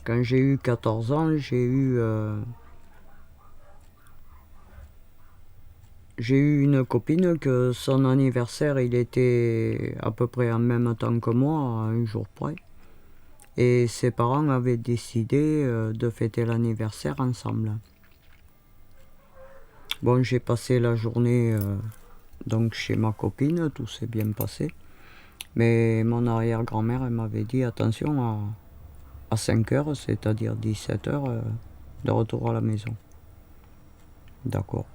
Quand j'ai eu 14 ans, j'ai eu une copine que son anniversaire, il était à peu près en même temps que moi, à un jour près. Et ses parents avaient décidé de fêter l'anniversaire ensemble. Bon, j'ai passé la journée donc chez ma copine, tout s'est bien passé. Mais mon arrière-grand-mère, elle m'avait dit attention à 5 heures, c'est-à-dire 17 heures, de retour à la maison. D'accord.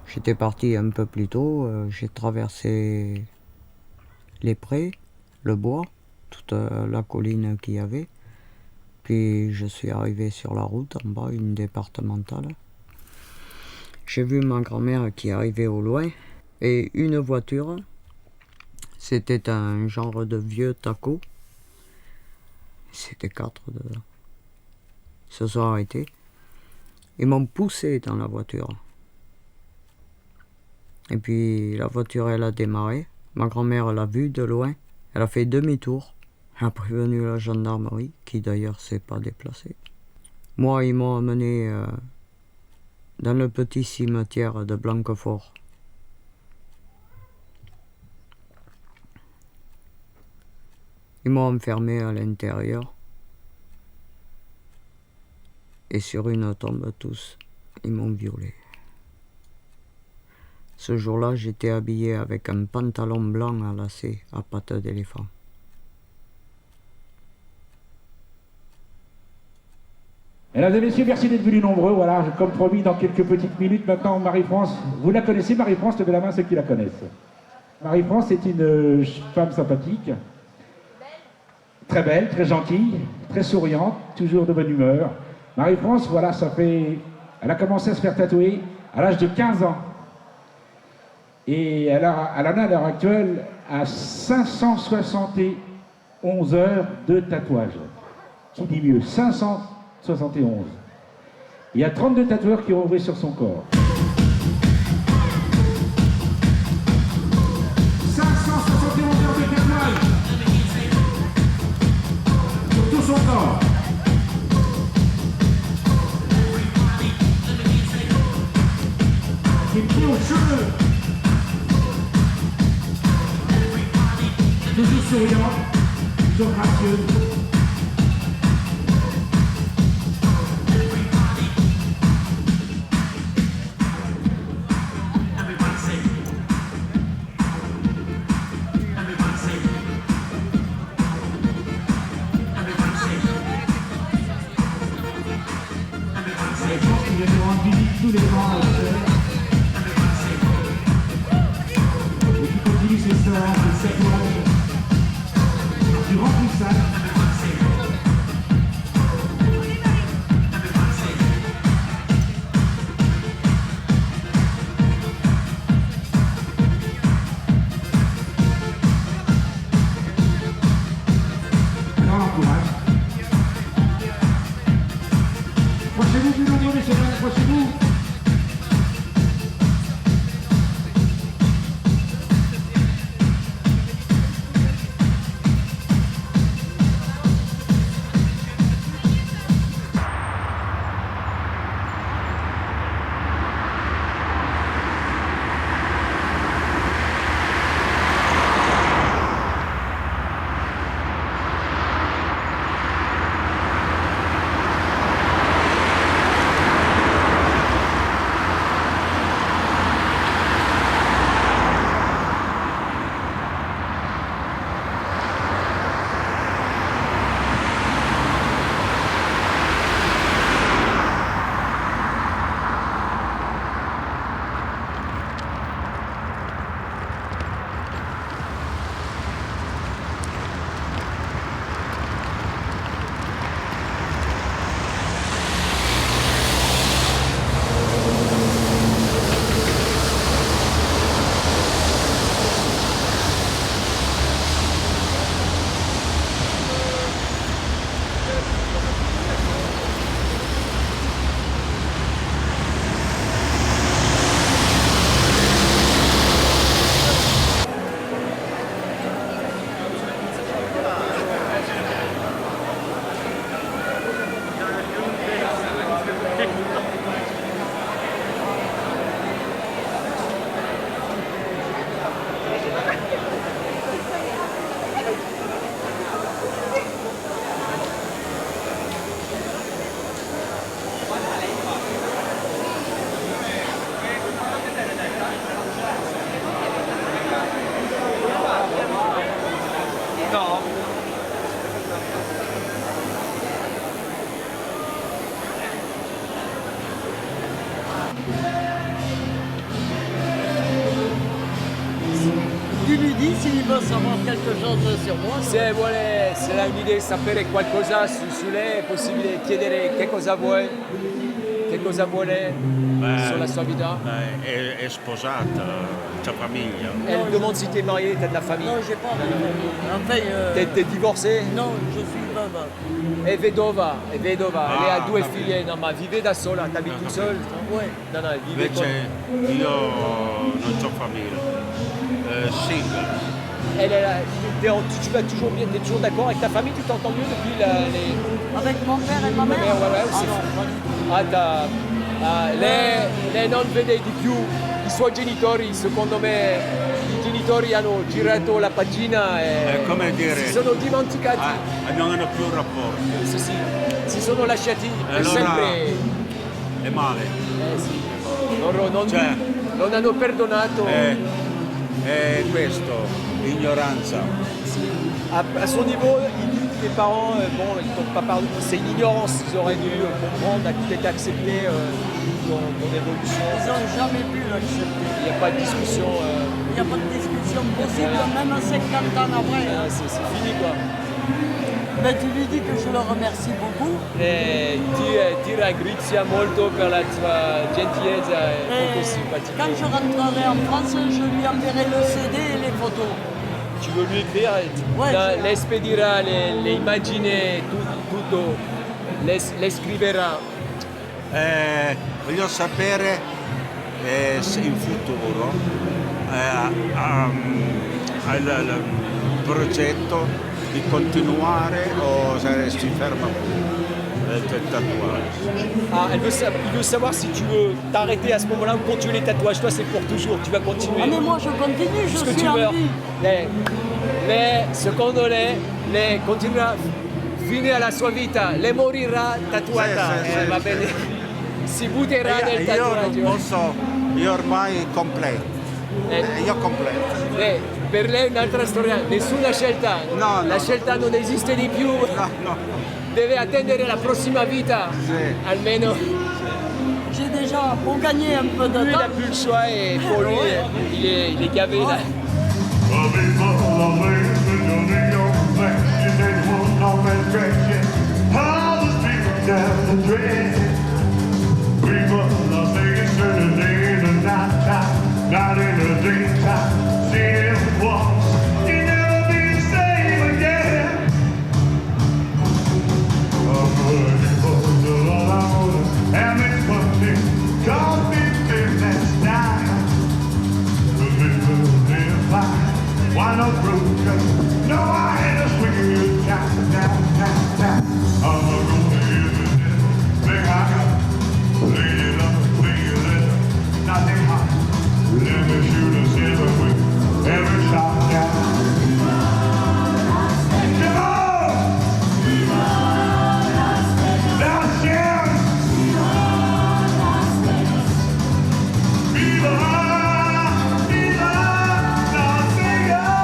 J'étais parti un peu plus tôt, j'ai traversé les prés, le bois, toute la colline qu'il y avait. Puis je suis arrivé sur la route en bas, une départementale. J'ai vu ma grand-mère qui arrivait au loin et une voiture. C'était un genre de vieux taco. C'était 4 dedans. Ils se sont arrêtés. Ils m'ont poussé dans la voiture. Et puis la voiture, elle a démarré. Ma grand-mère l'a vue de loin. Elle a fait demi-tour. Elle a prévenu la gendarmerie, qui d'ailleurs s'est pas déplacée. Moi, ils m'ont emmené dans le petit cimetière de Blanquefort. Ils m'ont enfermé à l'intérieur. Et sur une tombe, tous, ils m'ont violé. Ce jour-là, j'étais habillé avec un pantalon blanc à lacets à pattes d'éléphant. Mesdames et messieurs, merci d'être venus nombreux. Voilà, comme promis, dans quelques petites minutes, maintenant, Marie-France. Vous la connaissez, Marie-France? Levez la main ceux qui la connaissent. Marie-France est une femme sympathique, très belle, très gentille, très souriante, toujours de bonne humeur. Marie-France, voilà, elle a commencé à se faire tatouer à l'âge de 15 ans. Et elle en a à l'heure actuelle à 571 heures de tatouage. Qui dit mieux? 571. Il y a 32 tatoueurs qui ont ouvré sur son corps. 571 heures de tatouage sur tout son corps. Des pieds aux cheveux. Toujours souriant, toujours gracieux. Tous les grands et qui continue ses sorts, ses tatouages du remplissage. Alors encourage. Approchez-vous plus nombreux, messieurs, approchez-vous. lui dis s'il veut savoir quelque chose sur moi. Se vuole, se hai un'idea di sapere qualcosa su lei, è possibile chiedere che cosa vuoi, che cosa vuole sulla sua vita. È sposata, c'ha famiglia. Elle demande si t'es marié, t'as de la famille. Non, j'ai pas de famille. Enfin, T'es divorcé? non, je suis veuve. È vedova, è vedova. Ah, Lei ha due capito. figlie, no, ma vive da sola, t'abiti tout seul? Ouais. No, no, vive con... Invece io non ho famiglia. Single. Elle est là, tu vas toujours bien, t'es toujours d'accord avec ta famille, tu t'entends mieux depuis les... Avec mon père et ma mère? Ouais, Ah c'est non, fou. pas du tout. Lei non vede di più i suoi genitori, secondo me i genitori hanno girato la pagina e È come dire, si sono dimenticati, non hanno più rapporti. sì, si sono lasciati per Allora- sempre. È male. Sì. Loro Cioè- non hanno perdonato. È questo, ignoranza. À son niveau, il dit que tes parents, bon, ils t'ont pas pardonné, c'est une ignorance, ils auraient dû comprendre, peut-être accepter ton évolution. Ils n'ont jamais pu l'accepter. Il n'y a pas de discussion. Il n'y a pas de discussion possible, même 50 ans après. Hein. C'est fini quoi. Ben, tu lui dis que je le remercie beaucoup. E ti ringrazio molto per la tua gentilezza e molto simpatica. Quand je rentrerai en France, je lui enverrai le CD et les photos. Tu veux lui écrire? Ouais, Le spedirà le immagini, tutto, le scriverà. Voglio sapere se in futuro hai il progetto di continuare o se si ferma il tatuaggio. Ah, il veut savoir si tu veux t'arrêter à ce moment-là ou continuer les tatouages. Toi, c'est pour toujours, tu vas continuer. Ah mais moi je continue, je Parce que suis tu en meurs. vie. Secondo lei continuerà fino alla sua vita, lei morirà tatuata. Sì, Va bene. Si butterà nel Io non tatuaggio. posso, io ormai completo. Io completo. Per lei è un'altra storia, nessuna scelta. No, la no. scelta non esiste di più. No. Deve attendere la prossima vita. Sì. Almeno. J'ai déjà pour gagner un peu de Lui, il temps. n'a plus le choix et pour lui, il est gavé là. Not in the daytime, see him once, you never be the same again. I'm looking for the Lord, and it's funny, cause it's been last night. Living life, why not broken? No, I had to swing you down. I'm gonna give it thing I got, lay it up, nothing hot. Let me shoot us every shot down. Come on! Las Vegas! Viva! Viva Las Vegas!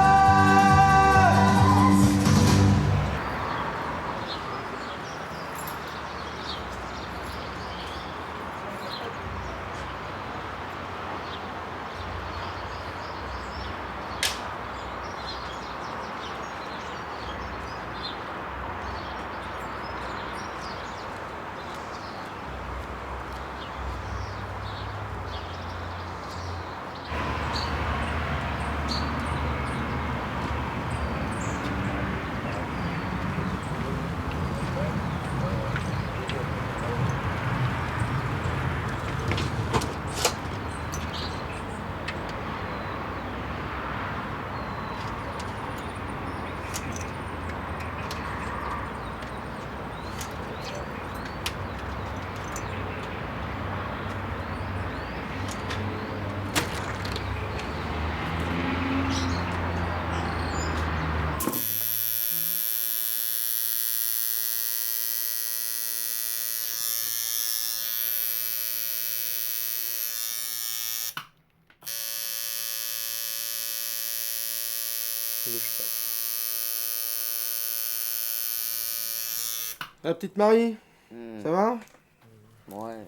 La petite Marie, ça va? Ouais.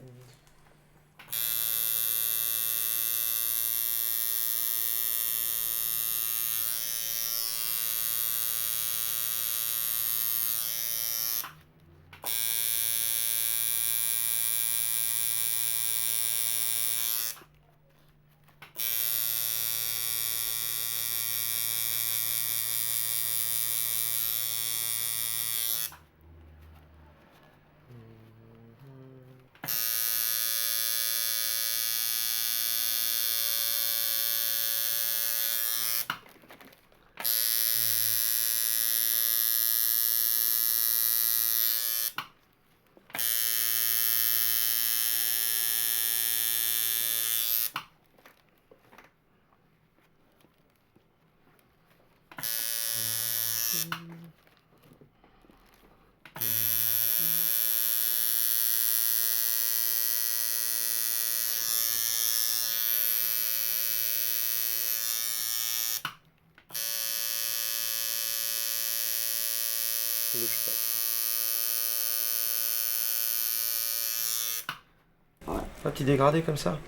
Un petit dégradé comme ça.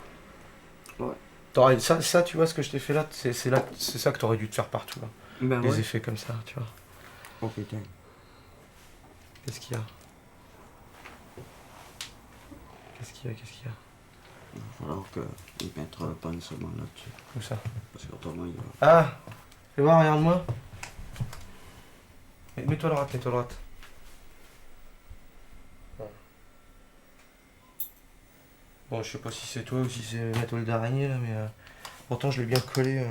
Ouais. Ça, tu vois, ce que je t'ai fait là, c'est ça que t'aurais dû te faire partout. Là. Ben Les ouais. effets comme ça, tu vois. Oh putain. Qu'est-ce qu'il y a? Qu'est-ce qu'il y a? Il va falloir qu'ils mettent le pansement là-dessus. Où ça? Parce qu'autrement, il va... Ah! Fais voir, regarde-moi. Mets-toi à droite, mets-toi à droite. Bon, je sais pas si c'est toi ou si c'est la toile d'araignée là, mais pourtant je l'ai bien collé.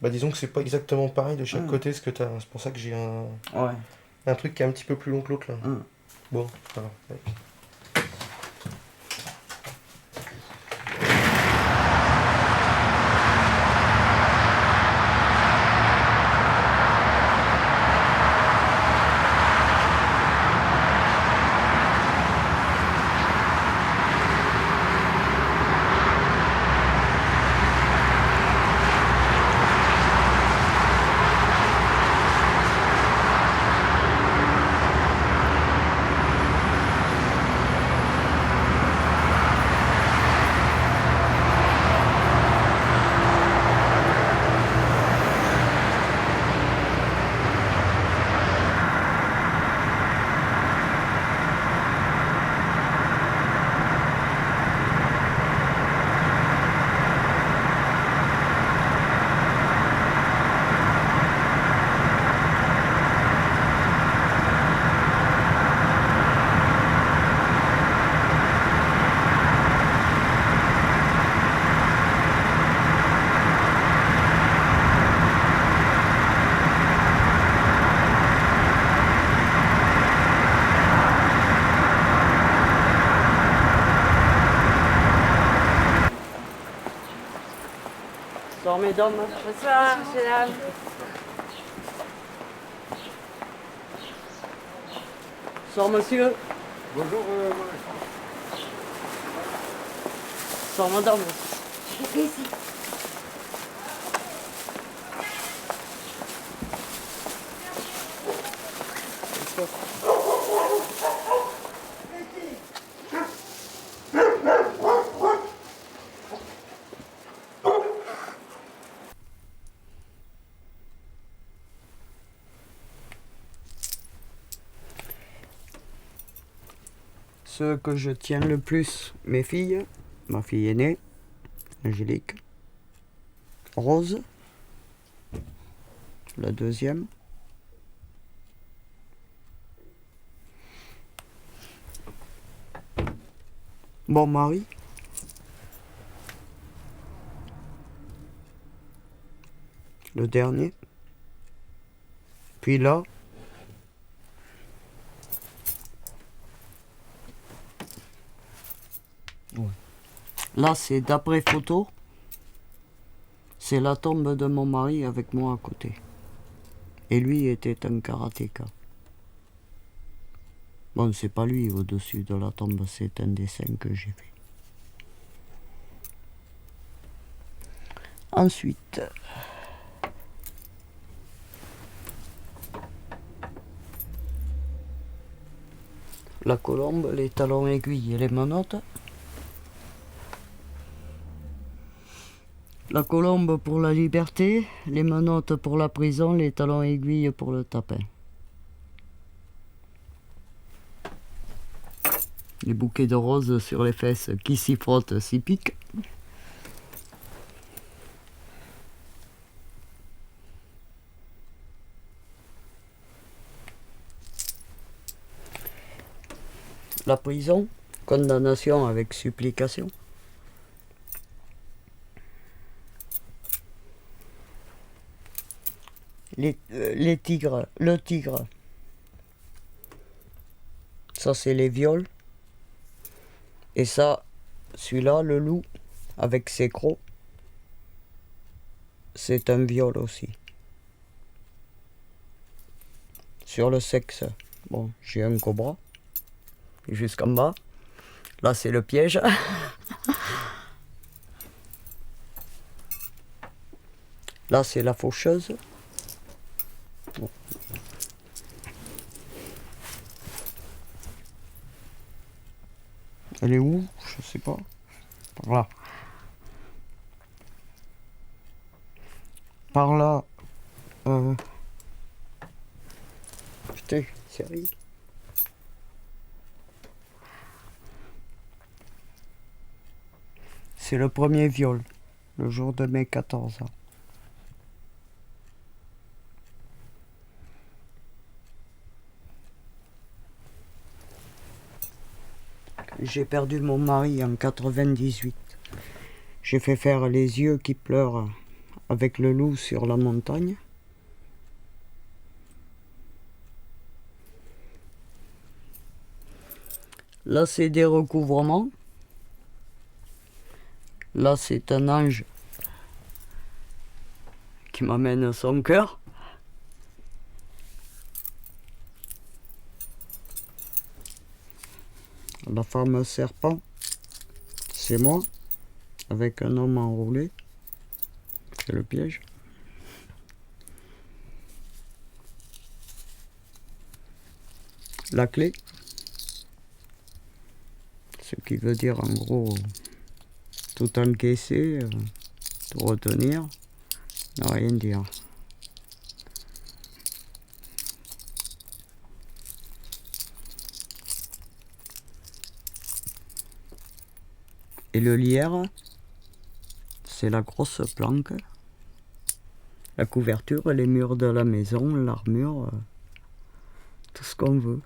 Bah disons que c'est pas exactement pareil de chaque côté ce que t'as. C'est pour ça que j'ai un truc qui est un petit peu plus long que l'autre là. Bon, voilà. Ouais. Bonsoir mesdames. Bonsoir, Gérald. Bonsoir monsieur. Bonjour, Bonsoir madame. Ce que je tiens le plus, mes filles, ma fille aînée, Angélique, Rose, la deuxième, mon mari, le dernier, puis là, là, c'est d'après photo. C'est la tombe de mon mari avec moi à côté. Et lui était un karatéka. Bon, c'est pas lui au-dessus de la tombe, c'est un dessin que j'ai fait. Ensuite, la colombe, les talons aiguilles et les menottes. La colombe pour la liberté, les menottes pour la prison, les talons aiguilles pour le tapin. Les bouquets de roses sur les fesses, qui s'y frottent, s'y piquent. La prison, condamnation avec supplication. Les tigres, le tigre, ça c'est les viols. Et ça, celui-là, le loup, avec ses crocs, c'est un viol aussi. Sur le sexe, bon, j'ai un cobra, jusqu'en bas. Là, c'est le piège. Là, c'est la faucheuse. Bon. Elle est où? Je sais pas. Par là. Par là. Putain, sérieux? C'est le premier viol, le jour de mes 14 ans. J'ai perdu mon mari en 98. J'ai fait faire les yeux qui pleurent avec le loup sur la montagne. Là, c'est des recouvrements. Là, c'est un ange qui m'amène son cœur. La femme serpent, c'est moi, avec un homme enroulé. C'est le piège. La clé, ce qui veut dire en gros tout encaisser, tout retenir, ne rien dire. Et le lierre, c'est la grosse planque, la couverture, les murs de la maison, l'armure, tout ce qu'on veut.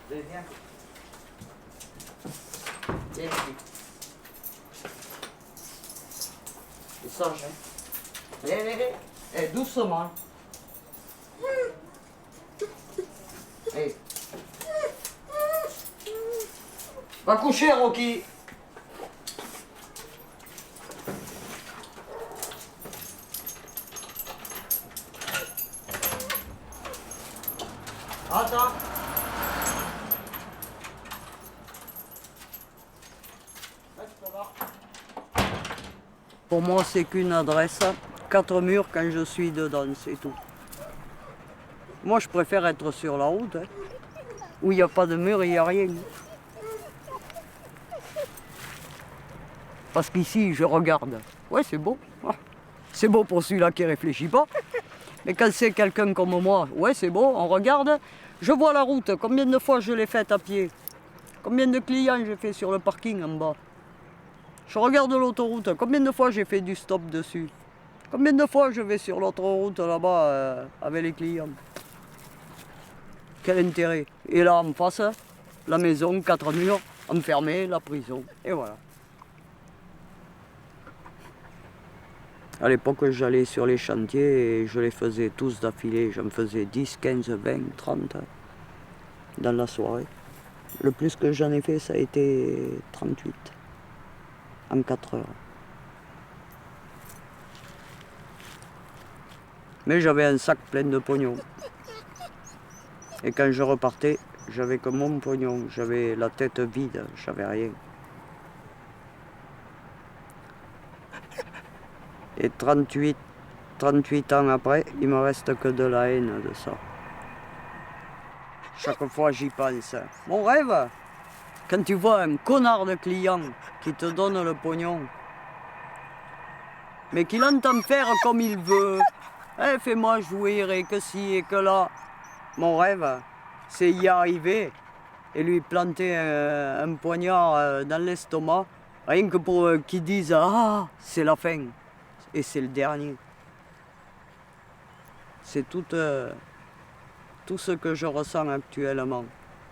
Viens. Viens ici. Et sage, hein. Allez. Eh, doucement. Allez. Va coucher, Rocky. Attends. Pour moi, c'est qu'une adresse, 4 murs quand je suis dedans, c'est tout. Moi, je préfère être sur la route, hein, où il n'y a pas de mur et il n'y a rien. Parce qu'ici, je regarde. Ouais, c'est beau. C'est beau pour celui-là qui ne réfléchit pas. Mais quand c'est quelqu'un comme moi, ouais, c'est beau, on regarde. Je vois la route, combien de fois je l'ai faite à pied. Combien de clients j'ai fait sur le parking en bas. Je regarde l'autoroute, combien de fois j'ai fait du stop dessus. Combien de fois je vais sur l'autre route là-bas avec les clients. Quel intérêt. Et là en face, la maison, 4 murs, enfermés, la prison. Et voilà. À l'époque, j'allais sur les chantiers et je les faisais tous d'affilée. J'en faisais 10, 15, 20, 30 dans la soirée. Le plus que j'en ai fait, ça a été 38 en 4 heures. Mais j'avais un sac plein de pognon. Et quand je repartais, j'avais que mon pognon. J'avais la tête vide, j'avais rien. Et 38 ans après, il me reste que de la haine de ça. Chaque fois j'y pense. Mon rêve, quand tu vois un connard de client qui te donne le pognon, mais qu'il entend faire comme il veut, eh, fais-moi jouir et que ci et que là. Mon rêve, c'est y arriver et lui planter un poignard dans l'estomac, rien que pour qu'il dise « Ah, c'est la fin !» Et c'est le dernier. C'est tout ce que je ressens actuellement.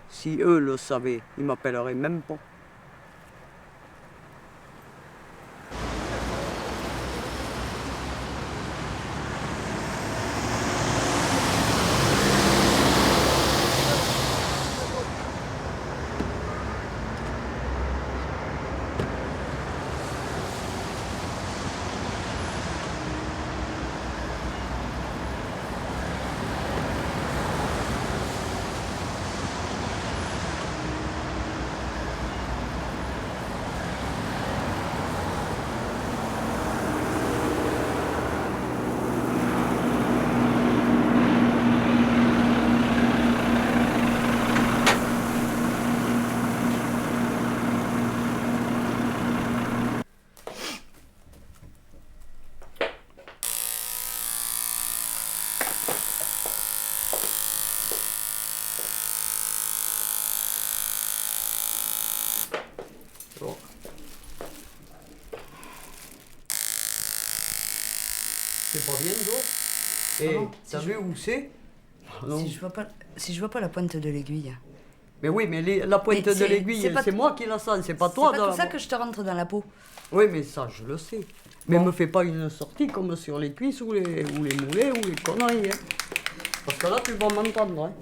Si eux le savaient, ils m'appelleraient même pas. C'est pas bien, toi? Et t'as vu où c'est? Si je vois pas la pointe de l'aiguille. Mais oui, mais la pointe de l'aiguille, c'est moi qui la sens, c'est pas toi. C'est pas tout ça que je te rentre dans la peau. Oui, mais ça, je le sais. Mais me fais pas une sortie comme sur les cuisses ou les moulets ou les conneries. Hein. Parce que là, tu vas m'entendre. Hein.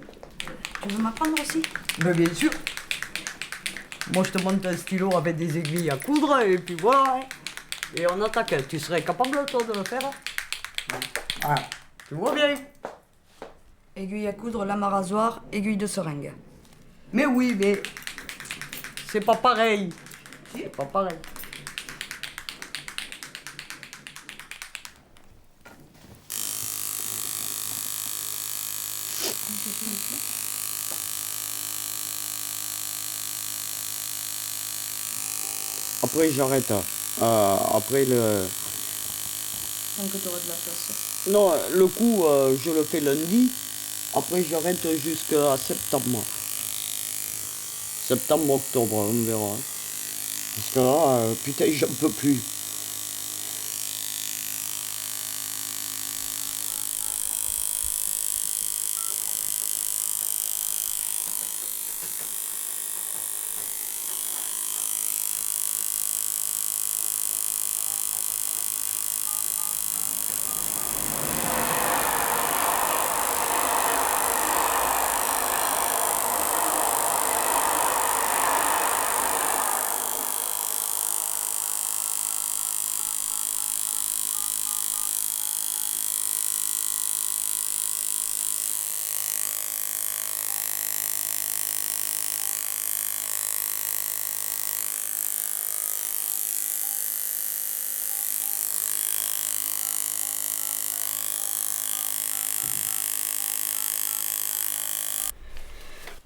Tu veux m'apprendre aussi? Mais bien sûr. Moi, je te monte un stylo avec des aiguilles à coudre et puis voilà. Hein. Et on attaque. Tu serais capable, toi, de le faire? Ah, tu vois bien. Aiguille à coudre, lame à rasoir, aiguille de seringue. Mais oui, mais c'est pas pareil. C'est pas pareil. Après, j'arrête. Après le... Tant que tu auras de la place. Non, le coup, je le fais lundi. Après, j'arrête jusqu'à septembre. Septembre, octobre, on verra. Parce que là, putain, j'en peux plus.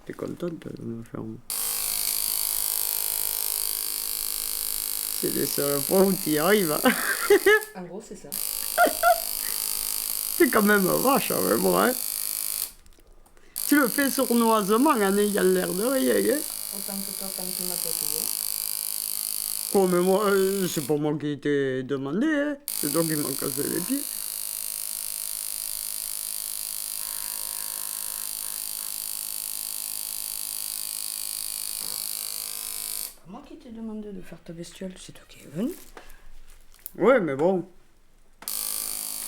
T'es contente de me faire... C'est les seuls fois où tu y arrives. Hein. En gros, c'est ça. T'es quand même vache avec moi. Hein. Tu le fais sournoisement en ayant l'air de rien. Hein. Autant que toi quand tu m'as tatoué. Oh, mais moi, c'est pas moi qui t'ai demandé. Hein. C'est toi qui m'as cassé les pieds. Moi qui t'ai demandé de faire ta bestiole, c'est toi qui es venu. Ouais, mais bon.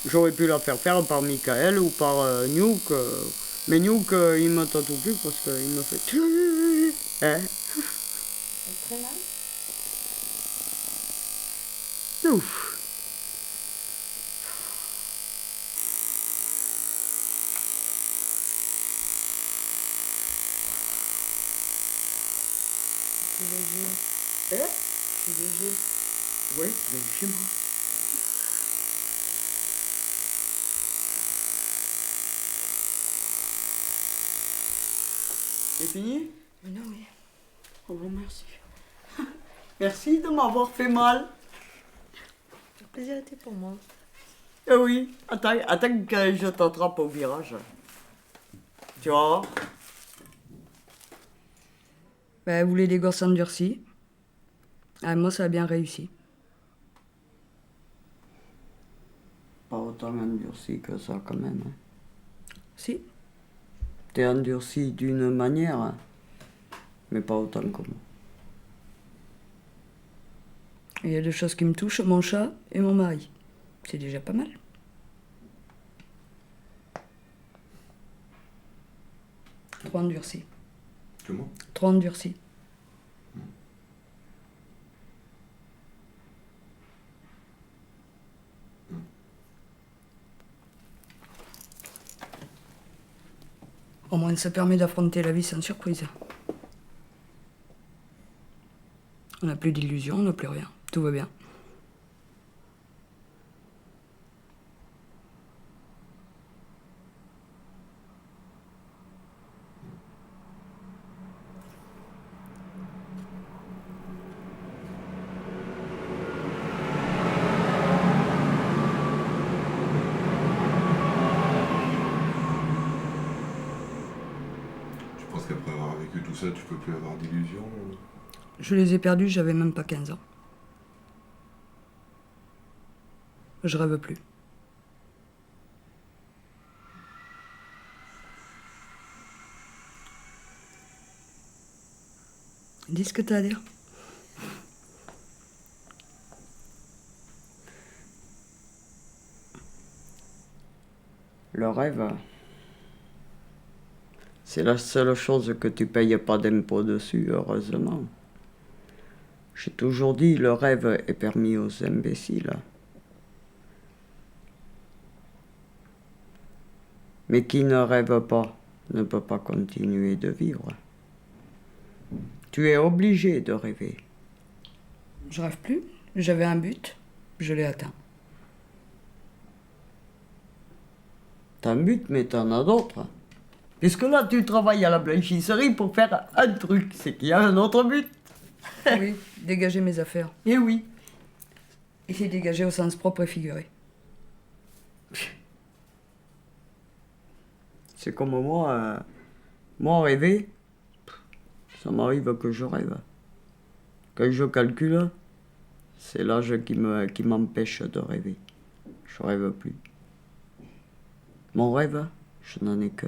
J'aurais pu la faire par Michael ou par Nuke. Mais Nuke, il me tatoue plus parce qu'il me fait... Hein? Très mal. Ouf. C'est léger. Hein? C'est léger. Oui, mais chez moi. C'est fini? Mais non, mais. Oh bon, merci. Merci de m'avoir fait mal. Le plaisir était pour moi. Eh oui, attends que je t'attrape au virage. Tu vois? Bah, elle voulait des gosses endurcis. Ah, moi, ça a bien réussi. Pas autant endurci que ça quand même. Hein. Si. T'es endurci d'une manière, hein, mais pas autant que moi. Il y a deux choses qui me touchent, mon chat et mon mari. C'est déjà pas mal. Trop endurci. Comment? Trop endurci. Au moins, ça permet d'affronter la vie sans surprise. On n'a plus d'illusions, on n'a plus rien. Tout va bien. Tu penses qu'après avoir vécu tout ça, tu peux plus avoir d'illusions? Je les ai perdus, j'avais même pas 15 ans. Je rêve plus. Dis ce que t'as à dire. Le rêve, c'est la seule chose que tu payes pas d'impôt dessus, heureusement. J'ai toujours dit, le rêve est permis aux imbéciles. Mais qui ne rêve pas ne peut pas continuer de vivre. Tu es obligé de rêver. Je rêve plus. J'avais un but, je l'ai atteint. T'as un but, mais t'en as d'autres. Puisque là, tu travailles à la blanchisserie pour faire un truc, c'est qu'il y a un autre but. Oui, dégager mes affaires. Eh oui. Et c'est dégagé au sens propre et figuré. C'est comme moi rêver, ça m'arrive que je rêve. Quand je calcule, c'est l'âge qui m'empêche de rêver. Je rêve plus. Mon rêve, je n'en ai que.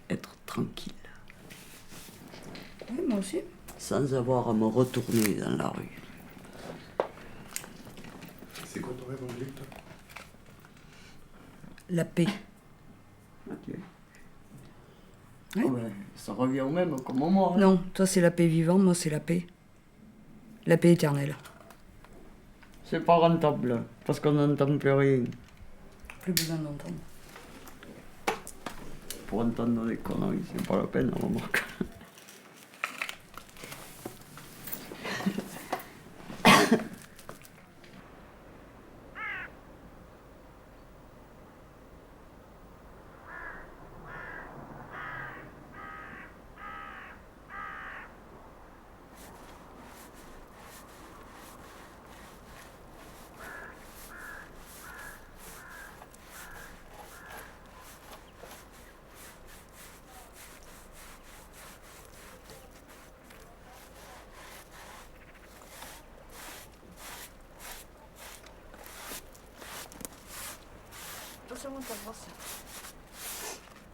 Être tranquille. Oui, moi aussi. Sans avoir à me retourner dans la rue. C'est quoi ton rêve, Angélique, toi? La paix. Ok. Oui. Oh ben, ça revient au même comme moi. Hein. Non, toi c'est la paix vivante, moi c'est la paix. La paix éternelle. C'est pas rentable, parce qu'on n'entend plus rien. Plus besoin d'entendre. Pour entendre des conneries, c'est pas la peine, on remarque. Attention, ta brosse.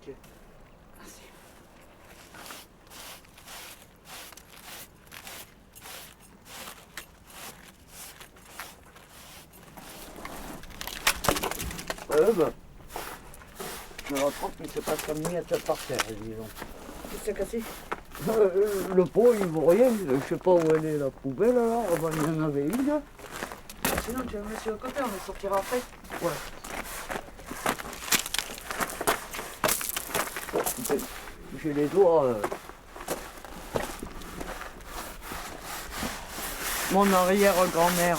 Ok. Merci. lève, je me rattrape, il se passe comme miette par terre, disons. Qu'est-ce que t'as cassé? Le pot, il vaut rien. Je sais pas où elle est la poubelle alors. Avant, il y en avait une. Sinon, tu vas me mettre sur le côté, on le sortira après. Ouais. J'ai les doigts. Mon arrière-grand-mère,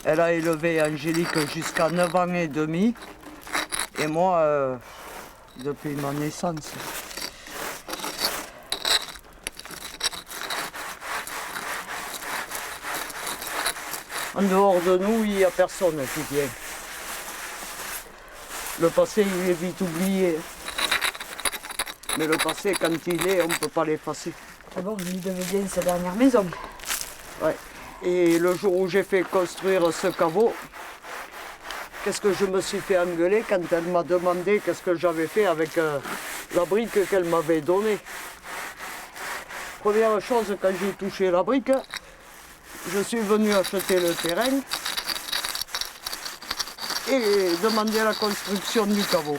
elle a élevé Angélique jusqu'à 9 ans et demi. Et moi, depuis ma naissance. En dehors de nous, il n'y a personne qui vient. Le passé, il est vite oublié. Mais le passé, quand il est, on ne peut pas l'effacer. D'abord, il devait bien sa dernière maison. Ouais. Et le jour où j'ai fait construire ce caveau, qu'est-ce que je me suis fait engueuler quand elle m'a demandé qu'est-ce que j'avais fait avec la brique qu'elle m'avait donnée. Première chose, quand j'ai touché la brique, je suis venu acheter le terrain et demander la construction du caveau.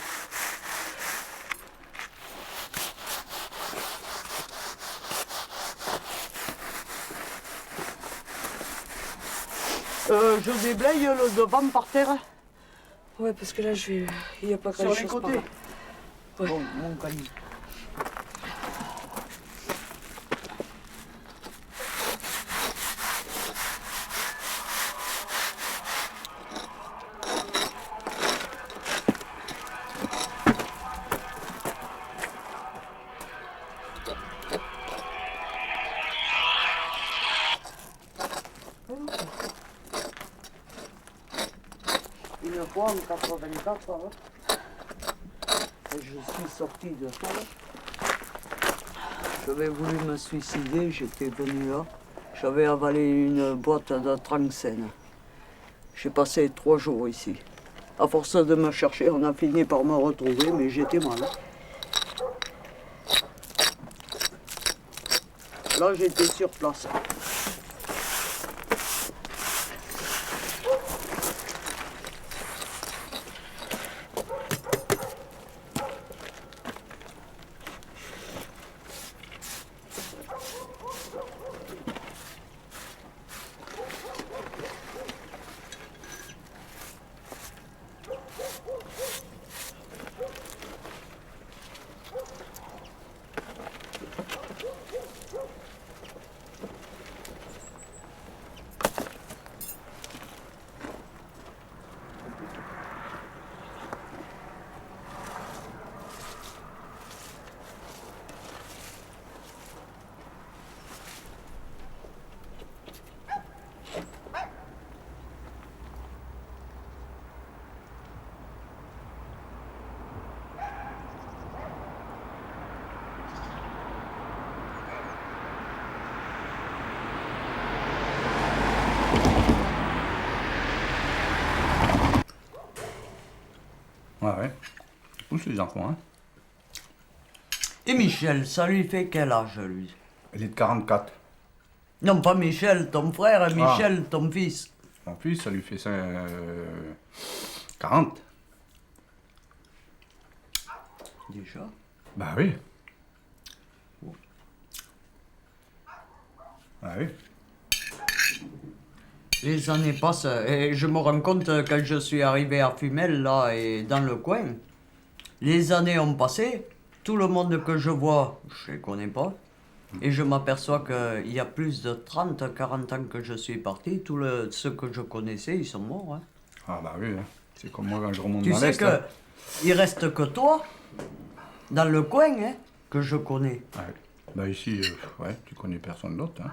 Je déblaye le devant par terre. Ouais, parce que là, il n'y a pas Sur grand les chose côtés. par là. Ouais. Bon, mon cahier. Une fois en 84, je suis sorti de ça. J'avais voulu me suicider, j'étais venu là. J'avais avalé une boîte de Tranxène. J'ai passé 3 jours ici. À force de me chercher, on a fini par me retrouver, mais j'étais mal. Là, j'étais sur place. Ouais. Pousse les enfants, hein. Et Michel, ça lui fait quel âge, lui? Il est de 44. Non, pas Michel, ton frère, Michel, ton fils. Mon fils, ça lui fait 40. Déjà? Bah oui. Ah oui. Les années passent et je me rends compte quand je suis arrivé à Fumel, là, et dans le coin, les années ont passé, tout le monde que je vois, je ne les connais pas, et je m'aperçois qu'il y a plus de 30, 40 ans que je suis parti, ceux que je connaissais, ils sont morts. Hein. Ah bah oui, hein. C'est comme moi quand je remonte Tu dans sais l'Est. que Hein. il reste que toi, dans le coin, hein, que je connais. Ouais. Bah ici, ouais, tu connais personne d'autre. Hein.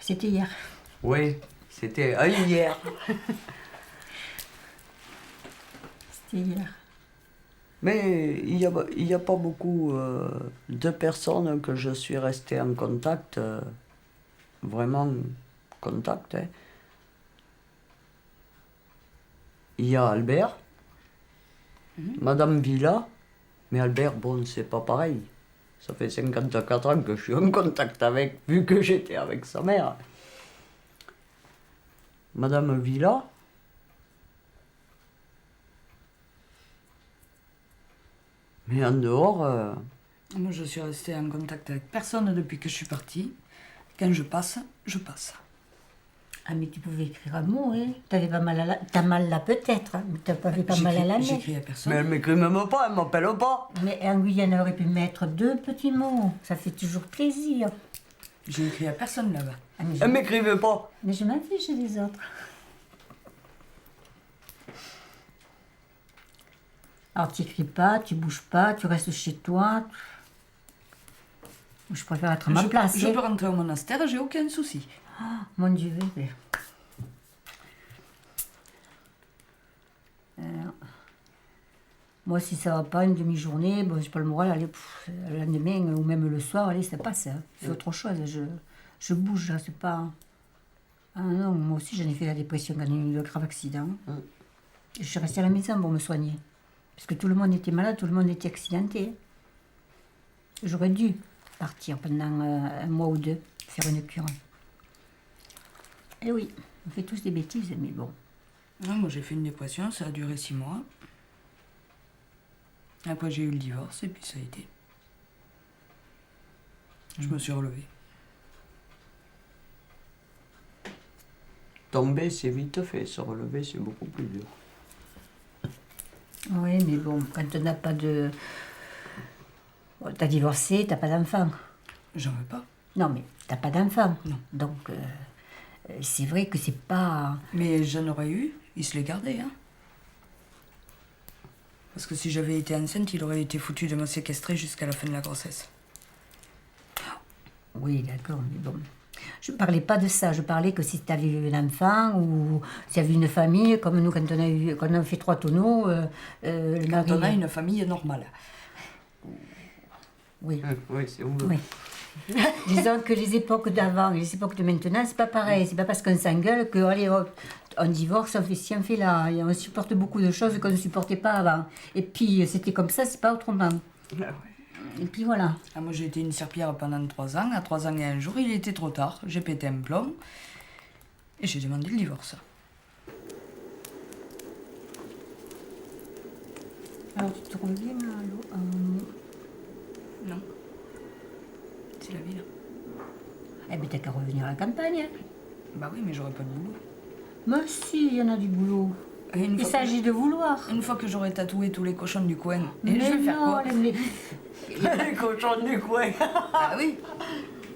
C'était hier. Oui, c'était hier. C'était hier. Mais il y a pas beaucoup de personnes que je suis resté en contact, vraiment contact. Hein. Il y a Albert, Madame Villa, mais Albert, bon, c'est pas pareil. Ça fait 54 ans que je suis en contact avec, vu que j'étais avec sa mère. Madame Villa. Mais en dehors... Moi, je suis restée en contact avec personne depuis que je suis partie. Quand je passe, je passe. Ah, mais tu pouvais écrire un mot, hein. T'avais pas mal à la... T'as mal là peut-être, hein, mais t'as pas fait pas mal à la main. J'écris à personne. Mais elle m'écrit même pas, elle m'appelle pas. Mais en Guyane, elle aurait pu mettre 2 petits mots. Ça fait toujours plaisir. J'ai écrit à personne là-bas. Ah, mais Elle m'écrivait pas. Mais je m'en fiche des autres. Alors, tu n'écris pas, tu bouges pas, tu restes chez toi. Je préfère être à ma place. Je hein. peux rentrer au monastère, j'ai aucun souci. Oh, mon Dieu, bébé. Moi, si ça va pas, une demi-journée, bon, j'ai pas le moral, allez, le lendemain ou même le soir, allez, ça passe. Hein. Je fais autre chose, je bouge, hein, c'est pas... Ah non, moi aussi, j'en ai fait la dépression quand il y a eu le grave accident. Je suis restée à la maison pour me soigner. Parce que tout le monde était malade, tout le monde était accidenté. J'aurais dû partir pendant 1 mois ou 2, faire une cure. Eh oui, on fait tous des bêtises, mais bon. Non, moi, j'ai fait une dépression, ça a duré 6 mois. Après, j'ai eu le divorce et puis ça a été. Je me suis relevée. Tomber, c'est vite fait. Se relever, c'est beaucoup plus dur. Oui, mais bon, quand tu n'as pas de... Bon, t'as divorcé, t'as pas d'enfant. J'en veux pas. Non, mais t'as pas d'enfant. Non. Donc, c'est vrai que c'est pas... Mais j'en aurais eu, il se les gardait, hein. Parce que si j'avais été enceinte, il aurait été foutu de me séquestrer jusqu'à la fin de la grossesse. Oui, d'accord, mais bon... Je parlais pas de ça, je parlais que si tu avais eu un enfant ou si tu avais une famille, comme nous quand on a fait 3 tonneaux, le Quand mari... on a une famille normale. Oui. Oui, c'est ouvert. Oui. Disons que les époques d'avant et les époques de maintenant, c'est pas pareil. C'est pas parce qu'on s'engueule que, allez, hop, on divorce, on fait ci, on fait là. Et on supporte beaucoup de choses qu'on ne supportait pas avant. Et puis, c'était comme ça, c'est pas autrement. Et puis voilà. Ah, moi, j'ai été une serpillère pendant 3 ans. À 3 ans et un jour, il était trop tard. J'ai pété un plomb. Et j'ai demandé le divorce. Alors, tu te reviens à l'eau Non. C'est la ville. Eh bien, t'as qu'à revenir à la campagne. Hein. Bah oui, mais j'aurais pas de boulot. Mais si, il y en a du boulot. Il s'agit de vouloir. Une fois que j'aurai tatoué tous les cochons du coin, Mais je vais faire non, quoi Les cochons du coin. Ah oui.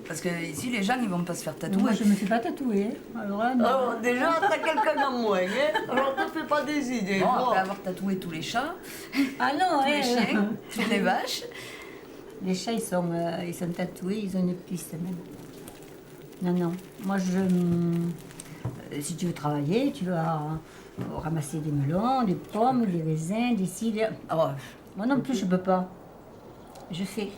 Parce que ici, les gens, ils vont pas se faire tatouer. Moi, je me fais pas tatouer. Hein. Alors là, non. Alors, déjà, t'as quelqu'un en moins, hein. Alors, te fais pas des idées. Bon, Bon. après avoir tatoué tous les chats, Ah non, tous les chiens, toutes les vaches. Les chats, ils sont tatoués, ils ont une piste même. Non, non. Moi, si tu veux travailler, tu vas ramasser des melons, des pommes, des raisins, des cidres. Oh, moi non plus, je peux pas. Je fais.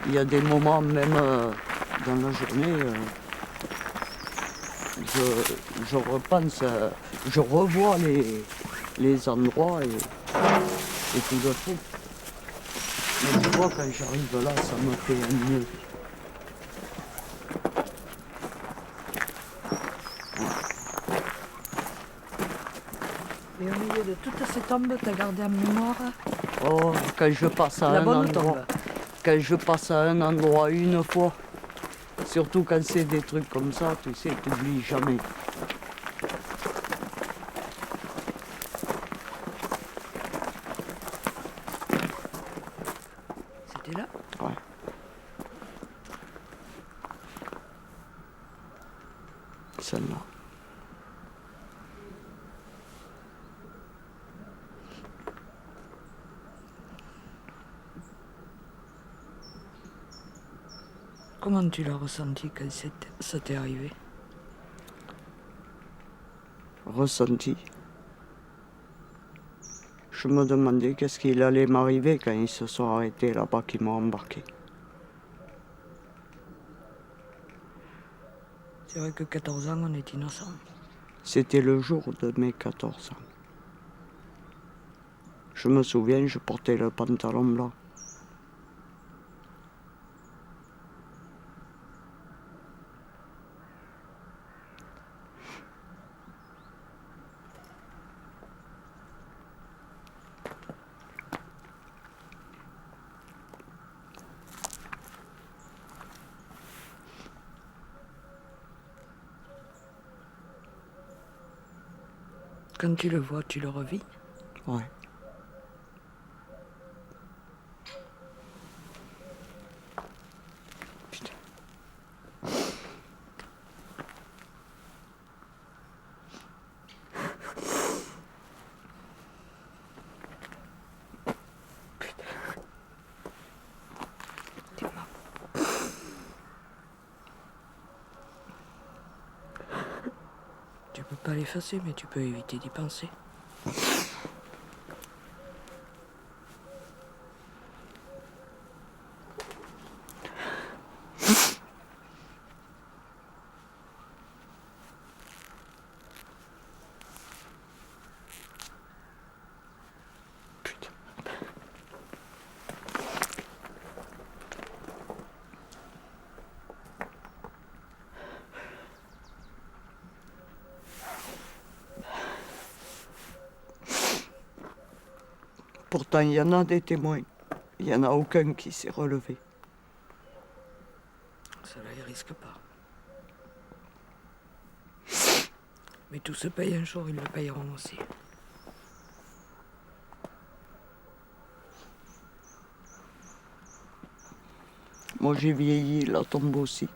Il y a des moments, même dans la journée, je repense, je revois les endroits et tout de tout. Mais je vois quand j'arrive là, ça me fait un mieux. Et au milieu de toutes ces tombes, t'as gardé en mémoire Oh, quand je passe à la un bonne endroit, tombe. quand je passe à un endroit une fois, surtout quand c'est des trucs comme ça, tu sais, tu n'oublies jamais. C'était là? Ouais. celle-là. Comment tu l'as ressenti quand ça t'est arrivé? Ressenti. Je me demandais qu'est-ce qu'il allait m'arriver quand ils se sont arrêtés là-bas, qui m'ont embarqué. C'est vrai que 14 ans, on est innocent. C'était le jour de mes 14 ans. Je me souviens, je portais le pantalon blanc. Quand tu le vois, tu le revis? Ouais. Putain. Tu peux pas l'effacer, mais tu peux éviter d'y penser. Pourtant, il y en a des témoins. Il n'y en a aucun qui s'est relevé. Cela, ils risquent pas. Mais tout se paye un jour, ils le payeront aussi. Moi, j'ai vieilli, la tombe aussi.